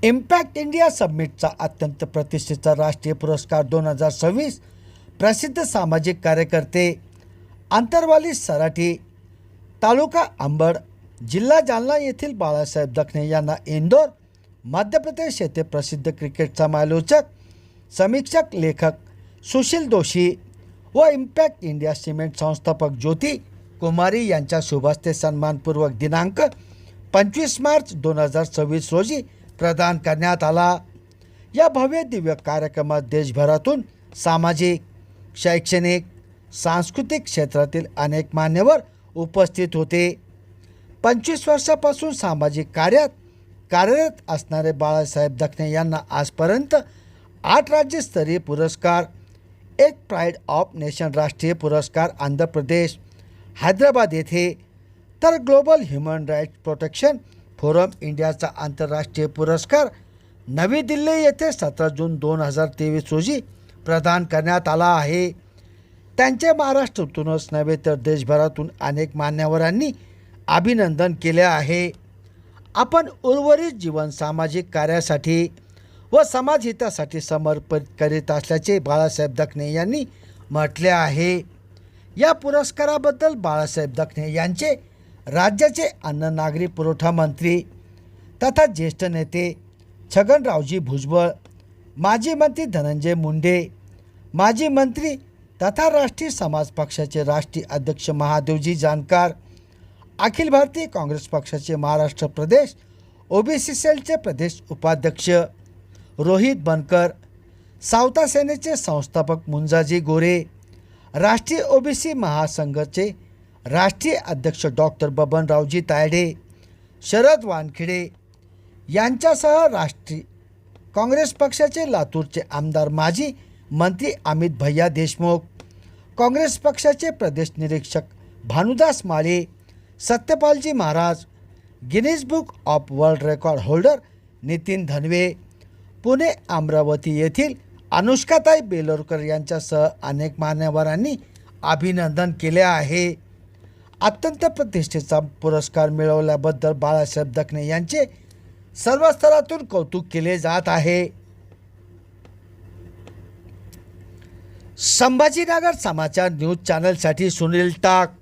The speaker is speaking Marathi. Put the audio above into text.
इम्पॅक्ट इंडिया समिटचा अत्यंत प्रतिष्ठेचा राष्ट्रीय पुरस्कार 2026 प्रसिद्ध सामाजिक कार्यकर्ते अंतरवाली सराठी, तालुका अंबड, जिल्हा जालना येथील बाळासाहेब दखणे यांना इंदोर, मध्य प्रदेश येथे प्रसिद्ध क्रिकेट समालोचक, समीक्षक, लेखक सुशील दोशी व इम्पॅक्ट इंडिया सिमेंट संस्थापक ज्योती कुमारी यांच्या शुभहस्ते सन्मानपूर्वक दिनांक 25 मार्च 2026 रोजी प्रदान करण्यात आला। या भव्य दिव्य कार्यक्रमात देशभरातून सामाजिक, शैक्षणिक, सांस्कृतिक क्षेत्रातील अनेक मान्यवर उपस्थित होते। 25 वर्षापासून सामाजिक कार्यात कार्यरत असणारे बाळासाहेब दखणे यांना आजपर्यंत 8 राज्यस्तरीय पुरस्कार, 1 प्राईड ऑफ नेशन राष्ट्रीय पुरस्कार आंध्र प्रदेश हैदराबाद येथे, तर global human rights protection forum इंडियाचा आंतरराष्ट्रीय पुरस्कार नवी दिल्ली येथे 17 जून 2023 रोजी प्रदान करण्यात आला आहे। त्यांचे महाराष्ट्रातूनच नव्हे तर देशभरातून अनेक मान्यवरांनी अभिनंदन केले आहे। आपण उर्वरित जीवन सामाजिक कार्यासाठी व समाजहितासाठी समर्पित करीत असल्याचे बाळासाहेब दखणे यांनी म्हटले आहे। या पुरस्काराबद्दल बाळासाहेब दखणे यांचे राज्याचे अन्न नागरी पुरवठा मंत्री तथा ज्येष्ठ नेते छगनरावजी भुजबळ, माजी मंत्री धनंजय मुंडे, माजी मंत्री तथा राष्ट्रीय समाज पक्षाचे राष्ट्रीय अध्यक्ष महादेवजी जानकर, अखिल भारतीय काँग्रेस पक्षाचे महाराष्ट्र प्रदेश ओबीसी सेलचे प्रदेश उपाध्यक्ष रोहित बनकर, सावता सेनेचे संस्थापक मुंजाजी गोरे, राष्ट्रीय ओबीसी महासंघाचे राष्ट्रीय अध्यक्ष डॉक्टर बबनरावजी तायडे, शरद वानखेडे यांच्यासह राष्ट्रीय काँग्रेस पक्षाचे लातूरचे आमदार माजी मंत्री अमित भैया देशमुख, काँग्रेस पक्षाचे प्रदेश निरीक्षक Bhanudas Male, Satyapalji Maharaj, Guinness book of world record holder Nitin Dhanve, Pune Amravati येथील अनुष्काताई बेलोरकर यांच्यासह अनेक मान्यवरांनी अभिनंदन केले आहे। अत्यंत प्रतिष्ठेचा पुरस्कार मिळवल्याबद्दल बाळासाहेब दखणे यांचे सर्व स्तरातून कौतुक केले जात आहे। संभाजीनगर समाचार न्यूज चॅनलसाठी सुनील टाक।